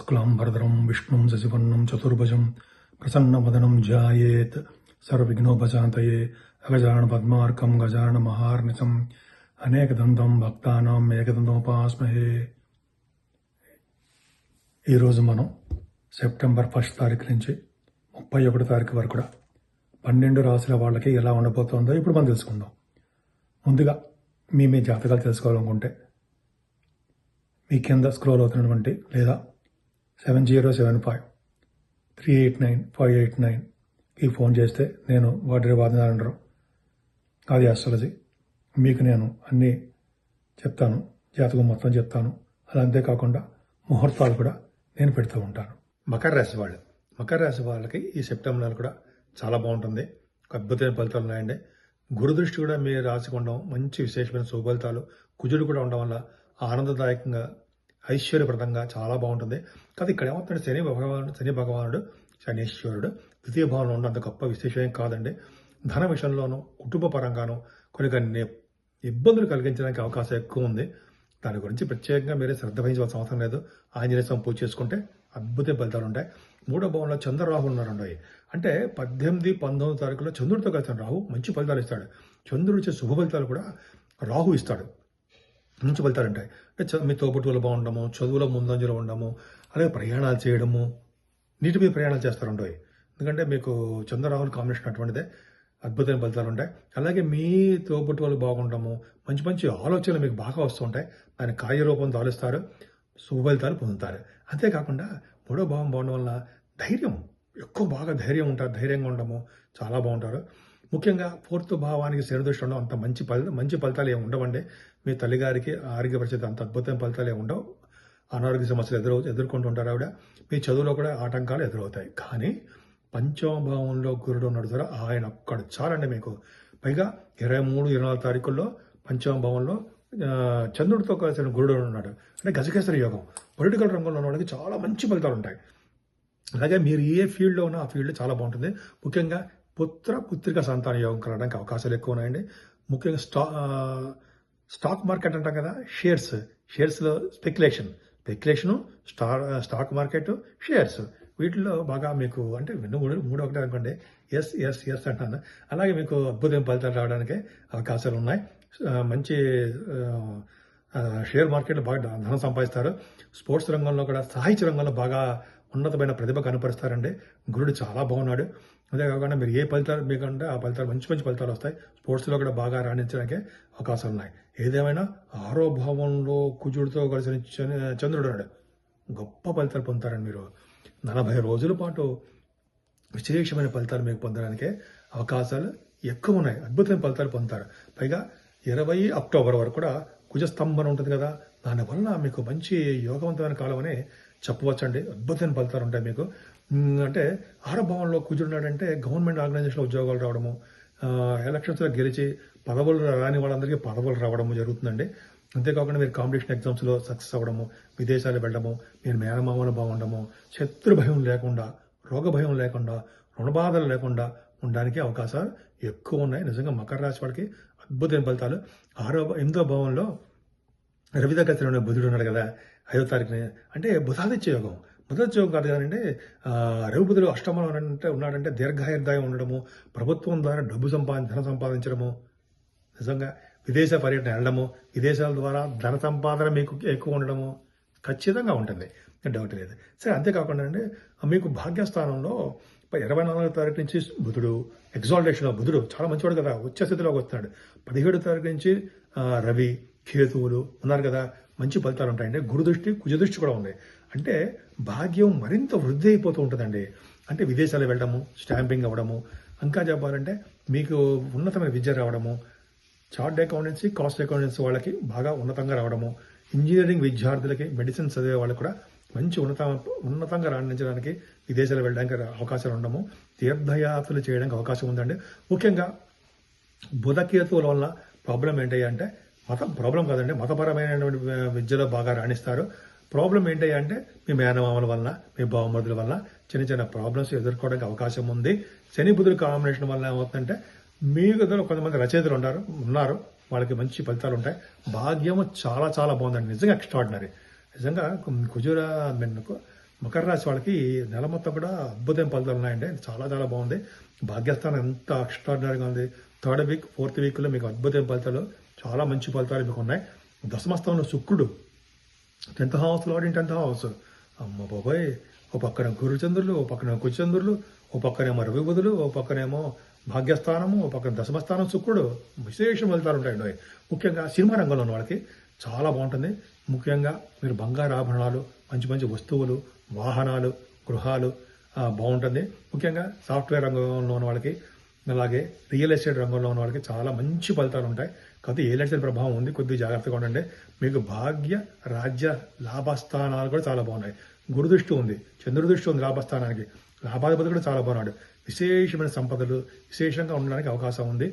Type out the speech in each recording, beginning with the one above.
शुक्लांबरधरं विष्णुं शशिवर्णं चतुर्भुजं प्रसन्नवदनं ध्यायेत् सर्वविघ्नोपशान्तये अगजाननपद्मार्कं गजाननमहार्निशम् అనేకదంతం భక్తానాం ఏకదంతోపాస్మహే. ఈరోజు మనం సెప్టెంబర్ 1 తారీఖు నుంచి 31 తారీఖు వరకు కూడా 12 రాశుల వాళ్ళకి ఎలా ఉండబోతుందో ఇప్పుడు మనం తెలుసుకుందాం. ముందుగా మీ జాతకాలు తెలుసుకోవాలనుకుంటే మీ కింద స్క్రోల్ అవుతున్నటువంటి లేదా 7075389589కి ఫోన్ చేస్తే నేను వాటి వాదనాలంటారు అది ఆస్ట్రాలజీ. మీకు నేను అన్నీ చెప్తాను, జాతకం మొత్తం చెప్తాను. అలా అంతేకాకుండా ముహూర్తాలు కూడా నేను పెడుతూ ఉంటాను. మకర రాశి వాళ్ళకి ఈ సెప్టెంబర్ నెల కూడా చాలా బాగుంటుంది. అద్భుతమైన ఫలితాలు ఉన్నాయండి. గురు దృష్టి కూడా మీ రాశికి ఉండడం మంచి విశేషమైన శుభఫలితాలు. కుజుడు కూడా ఉండడం వల్ల ఆనందదాయకంగా ఐశ్వర్యప్రదంగా చాలా బాగుంటుంది. కానీ ఇక్కడ ఏమవుతుంది, శని భగవానుడు శనీశ్వరుడు ద్వితీయ భావంలో ఉండడం అంత గొప్ప విశేషం కాదండి. ధన విషయంలోనూ కుటుంబ పరంగానూ కొన్ని ఇబ్బందులు కలిగించడానికి అవకాశం ఎక్కువ ఉంది. దాని గురించి ప్రత్యేకంగా మీరే శ్రద్ధ వహించవలసిన అవసరం లేదు. ఆంజనేయ స్వామి పూజ చేసుకుంటే అద్భుతమైన ఫలితాలు ఉంటాయి. 3వ భావంలో చంద్రరాహు ఉన్నారండి. అంటే 18, 19 తారీఖులో చంద్రుడితో కలిసిన రాహు మంచి ఫలితాలు ఇస్తాడు. చంద్రుడు ఇచ్చే శుభ ఫలితాలు కూడా రాహు ఇస్తాడు. మంచి ఫలితాలు ఉంటాయి. అంటే మీ తోబుట్టువులు బాగుండము, చదువులో ముందంజలో ఉండము, అలాగే ప్రయాణాలు చేయడము, నీటి మీద ప్రయాణాలు చేస్తారంటాయి. ఎందుకంటే మీకు చంద్రరాహుల కాంబినేషన్ అటువంటిదే. అద్భుతమైన ఫలితాలు ఉంటాయి. అలాగే మీ తోబుట్టువులు బాగుండము, మంచి మంచి ఆలోచనలు మీకు బాగా వస్తుంటాయి. దాని కార్యరూపం దాలుస్తారు, శుభ ఫలితాలు పొందుతారు. అంతేకాకుండా 3వ భావం బాగుండడం వల్ల ధైర్యం ఎక్కువ, బాగా ధైర్యం ఉంటారు. ధైర్యంగా ఉండము, చాలా బాగుంటారు. ముఖ్యంగా 4th భావానికి శని దృష్టి ఉండడం అంత మంచి ఫలితాలు ఏమి ఉండవండి. మీ తల్లిగారికి ఆరోగ్య పరిస్థితి అంత అద్భుతమైన ఫలితాలు ఏమి ఉండవు. అనారోగ్య సమస్యలు ఎదుర్కొంటూ ఉంటారు ఆవిడ. మీ చదువులో కూడా ఆటంకాలు ఎదురవుతాయి. కానీ 5వ భావంలో గురుడు ఉన్నాడు సార్, ఆయన ఒక్కడు చాలండి మీకు. పైగా 23, 24 తారీఖుల్లో 5వ భావంలో చంద్రుడితో కలిసిన గురుడు ఉన్నాడు. అంటే గజకేసరి యోగం. పొలిటికల్ రంగంలో ఉన్న వాళ్ళకి చాలా మంచి ఫలితాలు ఉంటాయి. అలాగే మీరు ఏ ఫీల్డ్లో ఉన్నా ఆ ఫీల్డ్ చాలా బాగుంటుంది. ముఖ్యంగా పుత్రిక సంతాన యోగం కలగడానికి అవకాశాలు ఎక్కువ ఉన్నాయండి. ముఖ్యంగా స్టాక్ మార్కెట్ అంటాం కదా, షేర్స్లో స్పెక్యులేషను, స్టాక్ మార్కెట్, షేర్స్, వీటిలో బాగా మీకు అంటే 3 అనుకోండి, ఎస్ అంటాను. అలాగే మీకు అద్భుతమైన ఫలితాలు రావడానికి అవకాశాలు ఉన్నాయి. మంచి షేర్ మార్కెట్లో బాగా ధనం సంపాదిస్తారు. స్పోర్ట్స్ రంగంలో కూడా, సాహిత్య రంగంలో బాగా ఉన్నతమైన ప్రతిభ కనపరుస్తారండి. గురుడు చాలా బాగున్నాడు. అంతేకాకుండా మీరు ఏ ఫలితాలు మీకంటే ఆ ఫలితాలు మంచి ఫలితాలు వస్తాయి. స్పోర్ట్స్లో కూడా బాగా రాణించడానికి అవకాశాలు ఉన్నాయి. ఏదేమైనా 6వ భావంలో కుజుడితో కలిసిన చంద్రుడు ఉన్నాడు. గొప్ప ఫలితాలు పొందుతారండి. మీరు 40 రోజుల పాటు విశేషమైన ఫలితాలు మీకు పొందడానికి అవకాశాలు ఎక్కువ ఉన్నాయి. అద్భుతమైన ఫలితాలు పొందుతారు. పైగా 20 అక్టోబర్ వరకు కూడా కుజస్తంభన ఉంటుంది కదా, దానివల్ల మీకు మంచి యోగవంతమైన కాలం అని చెప్పవచ్చండి. అద్భుతమైన ఫలితాలు ఉంటాయి మీకు. అంటే 6వ భావంలో కుజుడు ఉన్నాడంటే గవర్నమెంట్ ఆర్గనైజేషన్లో ఉద్యోగాలు రావడము, ఎలక్షన్స్లో గెలిచి పదవులు రాని వాళ్ళందరికీ పదవులు రావడము జరుగుతుందండి. అంతేకాకుండా మీరు కాంపిటీషన్ ఎగ్జామ్స్లో సక్సెస్ అవ్వడము, విదేశాలు వెళ్ళడము, మీరు మేనమామలు బాగుండము, శత్రు భయం లేకుండా, రోగ భయం లేకుండా, రుణబాధలు లేకుండా ఉండడానికి అవకాశాలు ఎక్కువ ఉన్నాయి. నిజంగా మకర రాశి వాళ్ళకి అద్భుతమైన ఫలితాలు. 8వ భావంలో రవి దగ్గర బుధుడు ఉన్నాడు కదా 5వ తారీఖున. అంటే బుధాదిత్య యోగం కాదు కదండి. రవి బుధుడు అష్టమంలో ఉన్నాడంటే దీర్ఘాయుర్దాయం ఉండడము, ప్రభుత్వం ద్వారా ధన సంపాదించడము, నిజంగా విదేశ పర్యటన వెళ్ళడము, విదేశాల ద్వారా ధన సంపాదన మీకు ఎక్కువ ఉండడము ఖచ్చితంగా ఉంటుంది, డౌట్ లేదు. సరే, అంతేకాకుండా అండి మీకు భాగ్యస్థానంలో 24వ తారీఖు నుంచి బుధుడు ఎగ్జాల్టేషన్, బుధుడు చాలా మంచివాడు కదా, ఉచ్చ స్థితిలోకి వస్తున్నాడు. 17వ తారీఖు నుంచి రవి, కేతువులు ఉన్నారు కదా, మంచి ఫలితాలు ఉంటాయండి. గురుదృష్టి, కుజదృష్టి కూడా ఉంది. అంటే భాగ్యం మరింత వృద్ధి అయిపోతూ ఉంటుందండి. అంటే విదేశాలు వెళ్ళడము, స్టాంపింగ్ అవ్వడము, ఇంకా చెప్పాలంటే మీకు ఉన్నతమైన విద్య రావడము, చార్ట్ అకౌంటెన్సీ, కాస్ట్ అకౌంటెన్సీ వాళ్ళకి బాగా ఉన్నతంగా రావడము, ఇంజనీరింగ్ విద్యార్థులకి, మెడిసిన్ చదివే వాళ్ళకి కూడా మంచి ఉన్నతంగా రాణించడానికి, విదేశాలు వెళ్ళడానికి అవకాశాలు ఉండము, తీర్థయాత్రలు చేయడానికి అవకాశం ఉందండి. ముఖ్యంగా బుధకేతువుల వల్ల ప్రాబ్లం ఏంటయ్యా అంటే ప్రాబ్లం కాదండి, మతపరమైనటువంటి విద్యలో బాగా రాణిస్తారు. ప్రాబ్లం ఏంటయ్యా అంటే మీ మేనమామల వల్ల, మీ బావమరుదుల వల్ల చిన్న ప్రాబ్లమ్స్ ఎదుర్కోవడానికి అవకాశం ఉంది. శని బుధుల కాంబినేషన్ వల్ల ఏమవుతుందంటే మీకు కొంతమంది రచయితలు ఉన్నారు, వాళ్ళకి మంచి ఫలితాలు ఉంటాయి. భాగ్యము చాలా చాలా బాగుందండి, నిజంగా ఎక్స్ట్రాడినరీ. నిజంగా కుజుర మకర రాశి వాళ్ళకి నెల మొత్తం కూడా అద్భుతమైన ఫలితాలు ఉన్నాయండి. చాలా చాలా బాగుంది. భాగ్యస్థానం ఎంత ఎక్స్ట్రాడినరీగా ఉంది. థర్డ్ వీక్, ఫోర్త్ వీక్లో మీకు అద్భుతమైన ఫలితాలు, చాలా మంచి ఫలితాలు మీకు ఉన్నాయి. దశమస్థానంలో శుక్రుడు 10th house, lord in 10th house. అమ్మ బాబోయ్! ఓ పక్కన గురుచంద్రులు, ఓ పక్కన కుచంద్రులు, ఓ పక్కనేమో రవి బుధులు, ఓ పక్కనేమో భాగ్యస్థానము, ఓ పక్కన దశమస్థానం శుక్రుడు. విశేష ఫలితాలు ఉంటాయండి. ముఖ్యంగా సినిమా రంగంలో ఉన్న వాళ్ళకి చాలా బాగుంటుంది. ముఖ్యంగా మీరు బంగారు ఆభరణాలు, మంచి మంచి వస్తువులు, వాహనాలు, గృహాలు బాగుంటుంది. ముఖ్యంగా సాఫ్ట్వేర్ రంగంలో ఉన్న వాళ్ళకి, అలాగే రియల్ ఎస్టేట్ రంగంలో ఉన్న వాళ్ళకి చాలా మంచి ఫలితాలు ఉంటాయి. కాకపోతే ఏలినాటి ప్రభావం ఉంది, కొద్దిగా జాగ్రత్తగా ఉండండి. మీకు భాగ్య, రాజ్య, లాభస్థానాలు కూడా చాలా బాగున్నాయి. గురుదృష్టి ఉంది, చంద్రదృష్టి ఉంది లాభస్థానానికి. లాభాధిపతి కూడా చాలా బాగున్నాడు. విశేషమైన సంపదలు విశేషంగా ఉండడానికి అవకాశం ఉంది.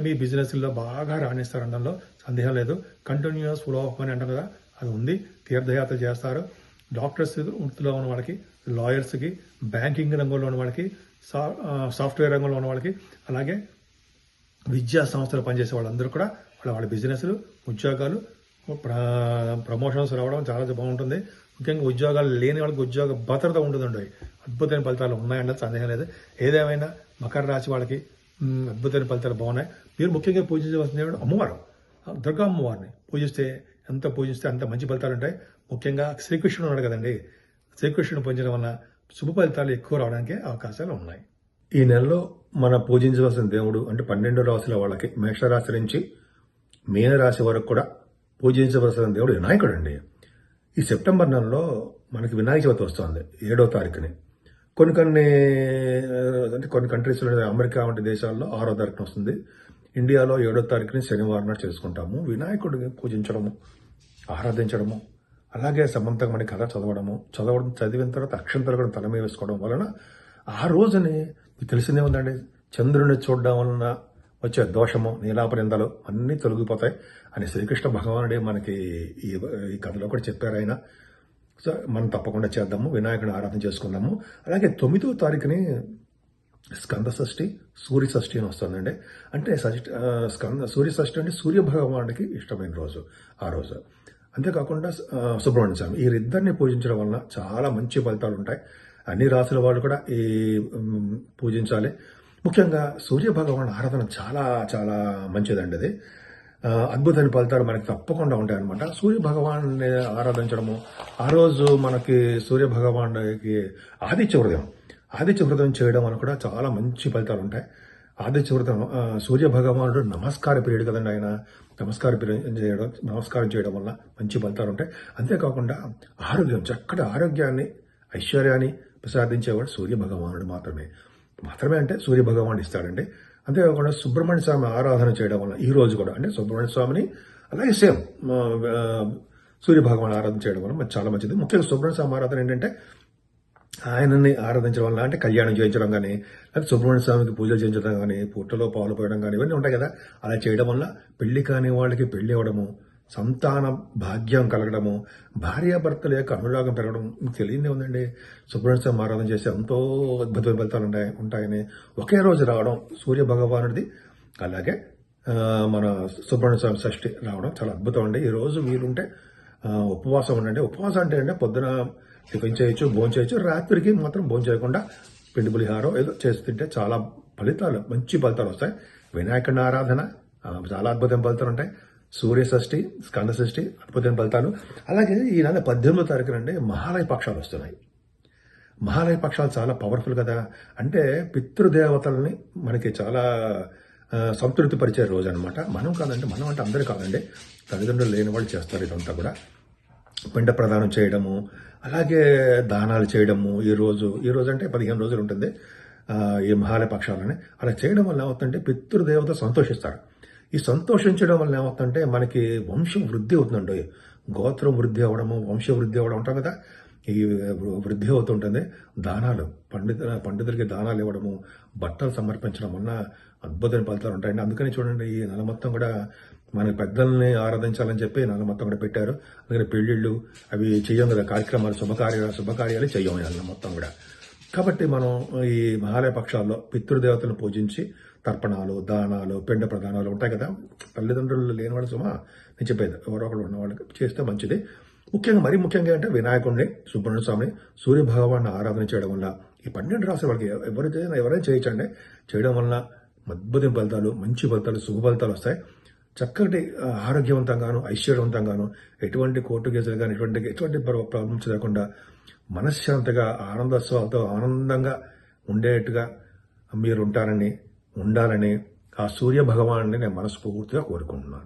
మీ బిజినెస్లో బాగా రాణిస్తారనడంలో సందేహం లేదు. కంటిన్యూస్ ఫ్లో ఆఫ్ అని అంటాం కదా, అది ఉంది. తీర్థయాత్ర చేస్తారు. డాక్టర్స్ వృత్తిలో ఉన్న వాళ్ళకి, లాయర్స్కి, బ్యాంకింగ్ రంగంలో ఉన్న వాళ్ళకి, సాఫ్ట్వేర్ రంగంలో ఉన్న వాళ్ళకి, అలాగే విద్యా సంస్థలు పనిచేసే వాళ్ళందరూ కూడా వాళ్ళ బిజినెస్లు, ఉద్యోగాలు, ప్రమోషన్స్ రావడం చాలా బాగుంటుంది. ముఖ్యంగా ఉద్యోగాలు లేని వాళ్ళకి ఉద్యోగ భద్రత ఉంటుందండి. అద్భుతమైన ఫలితాలు ఉన్నాయన్నది సందేహం లేదు. ఏదేమైనా మకర రాశి వాళ్ళకి అద్భుతమైన ఫలితాలు బాగున్నాయి. మీరు ముఖ్యంగా పూజించవలసిన అమ్మవారు, దుర్గా అమ్మవారిని పూజిస్తే అంత మంచి ఫలితాలు ఉంటాయి. ముఖ్యంగా శ్రీకృష్ణుడు ఉన్నాడు కదండి, శ్రీకృష్ణుడు పూజించడం వల్ల శుభ ఫలితాలు ఎక్కువ రావడానికి అవకాశాలు ఉన్నాయి. ఈ నెలలో మన పూజించవలసిన దేవుడు అంటే 12 రాశుల వాళ్ళకి, మేషరాశి నుంచి మీనరాశి వరకు కూడా పూజించవలసిన దేవుడు వినాయకుడు అండి. ఈ సెప్టెంబర్ నెలలో మనకి వినాయక చవితి వస్తుంది 7వ తారీఖుని. కొన్ని కంట్రీస్లో, అమెరికా వంటి దేశాల్లో 6వ తారీఖున వస్తుంది. ఇండియాలో 7వ తారీఖుని శనివారం నాడు చేసుకుంటాము. వినాయకుడిని పూజించడము, ఆరాధించడము, అలాగే సమంతకమణి కథ చదివిన తర్వాత అక్షంతలు కూడా తల మీద వేసుకోవడం వలన ఆ రోజుని మీకు తెలిసిందే ఉందండి, చంద్రుని చూడడం వలన వచ్చే దోషము, నీలాపనిందలు అన్నీ తొలగిపోతాయి అని శ్రీకృష్ణ భగవానుడే మనకి ఈ కథలో కూడా చెప్పారు ఆయన. సో మనం తప్పకుండా చేద్దాము, వినాయకుడిని ఆరాధన చేసుకుందాము. అలాగే 9వ తారీఖుని స్కంద షష్ఠి, సూర్య షష్ఠి అని వస్తుందండి. అంటే సూర్య షష్ఠి అంటే సూర్య భగవానుడికి ఇష్టమైన రోజు ఆ రోజు. అంతేకాకుండా సుబ్రహ్మణ్య స్వామి, వీరిద్దరిని పూజించడం వలన చాలా మంచి ఫలితాలు ఉంటాయి. అన్ని రాశుల వాళ్ళు కూడా ఈ పూజించాలి. ముఖ్యంగా సూర్య భగవాన్ ఆరాధన చాలా చాలా మంచిదండి. అది అద్భుతమైన ఫలితాలు మనకి తప్పకుండా ఉంటాయన్నమాట. సూర్య భగవాన్ని ఆరాధించడము, ఆ రోజు మనకి సూర్య భగవానుడికి ఆదిత్య హృదయం చేయడం వల్ల కూడా చాలా మంచి ఫలితాలు ఉంటాయి. ఆదిత్య హృదయం, సూర్య భగవానుడు నమస్కార పీరియడ్ కదండి ఆయన. నమస్కారం చేయడం వల్ల మంచి ఫలితాలు ఉంటాయి. అంతేకాకుండా చక్కటి ఆరోగ్యాన్ని, ఐశ్వర్యాన్ని ప్రసాదించేవాడు సూర్య భగవానుడు మాత్రమే అంటే సూర్య భగవానుడు ఇస్తాడండి. అంతేకాకుండా సుబ్రహ్మణ్య స్వామి ఆరాధన చేయడం వల్ల ఈ రోజు కూడా అంటే సుబ్రహ్మణ్య స్వామిని అలాగే సేమ్ సూర్య భగవాన్ ఆరాధన చేయడం వల్ల చాలా మంచిది. ముఖ్యంగా సుబ్రహ్మణ్య స్వామి ఆరాధన ఏంటంటే ఆయనని ఆరాధించడం వల్ల, అంటే కళ్యాణం చేయించడం కానీ, లేకపోతే సుబ్రహ్మణ్య స్వామికి పూజలు చేయించడం కానీ, పుట్టలో పాలు పోయడం కానీ, ఇవన్నీ ఉంటాయి కదా. అలా చేయడం వల్ల పెళ్లి కాని వాళ్ళకి పెళ్లి అవ్వడము, సంతాన భాగ్యం కలగడము, భార్యాభర్తల యొక్క అనురాగం పెరగడం మీకు తెలియదే ఉందండి. సుబ్రహ్మణ్య స్వామి ఆరాధన చేస్తే ఎంతో అద్భుతమైన ఫలితాలు ఉంటాయని ఒకే రోజు రావడం సూర్య భగవానుడిది, అలాగే మన సుబ్రహ్మణ్య స్వామి షష్ఠి రావడం చాలా అద్భుతం అండి. ఈ రోజు వీలుంటే ఉపవాసం ఉండండి. ఉపవాసం అంటే పొద్దున టిఫిన్ చేయొచ్చు, భోజనం చేయొచ్చు, రాత్రికి మాత్రం భోజనం చేయకుండా పిండి పులిహారం ఏదో చేసి తింటే చాలా మంచి ఫలితాలు వస్తాయి. వినాయకుడి ఆరాధన చాలా అద్భుతమైన ఫలితాలు ఉంటాయి. సూర్య షష్ఠి, స్కంద షష్ఠి అద్భుతమైన ఫలితాలు. అలాగే ఈ నెల 18వ తారీఖున అంటే మహాలయ పక్షాలు వస్తున్నాయి. మహాలయ పక్షాలు చాలా పవర్ఫుల్ కదా. అంటే పితృదేవతలని మనకి చాలా సంతృప్తి పరిచే రోజు అనమాట. మనం అంటే అందరూ కాదండి, తల్లిదండ్రులు లేని వాళ్ళు చేస్తారు ఇదంతా కూడా. పిండ ప్రదానం చేయడము, అలాగే దానాలు చేయడము. ఈ రోజు అంటే 15 రోజులు ఉంటుంది ఈ మహాలయ పక్షాలని. అలా చేయడం వల్ల ఏమవుతుందంటే పితృదేవత సంతోషిస్తారు. ఈ సంతోషించడం వల్ల ఏమవుతుందంటే మనకి వంశం వృద్ధి అవుతుందండి. గోత్రం వృద్ధి అవ్వడము, వంశ వృద్ధి అవ్వడం ఉంటాం కదా, ఈ వృద్ధి అవుతుంటుంది. దానాలు, పండితులకి దానాలు ఇవ్వడము, బట్టలు సమర్పించడం వల్ల అద్భుతమైన ఫలితాలు ఉంటాయండి. అందుకని చూడండి, ఈ నెల మొత్తం కూడా మన పెద్దల్ని ఆరాధించాలని చెప్పి నెల మొత్తం కూడా పెట్టారు. అందుకని పెళ్లిళ్ళు అవి చెయ్యం కదా, కార్యక్రమాలు, శుభకార్యాలు చెయ్యం నెల మొత్తం కూడా. కాబట్టి మనం ఈ మహాలయ పక్షాల్లో పితృదేవతలను పూజించి తర్పణాలు, దానాలు, పిండ ప్రదానాలు ఉంటాయి కదా. తల్లిదండ్రులు లేని వాళ్ళు నేను చెప్పేది ఎవరో ఒకళ్ళు ఉన్న వాళ్ళకి చేస్తే మంచిది. మరీ ముఖ్యంగా అంటే వినాయకుడిని, సుబ్రహ్మణ్య స్వామిని, సూర్య భగవాన్ని ఆరాధన చేయడం వల్ల ఈ 12 రాసుల వాళ్ళకి ఎవరైనా చేయొచ్చండి. చేయడం వలన అద్భుతమైన ఫలితాలు, మంచి ఫలితాలు, శుభ ఫలితాలు వస్తాయి. చక్కటి ఆరోగ్యవంతంగాను, ఐశ్వర్యవంతంగాను, ఎటువంటి కోర్టు కేసులు కానీ, ఎటువంటి ప్రాబ్లమ్స్ లేకుండా మనశ్శాంతిగా, ఆనందోత్సవాలతో ఆనందంగా ఉండేట్టుగా మీరు ఉండాలని ఆ సూర్య భగవాన్ని నేను మనస్ఫూర్తిగా కోరుకుంటున్నాను.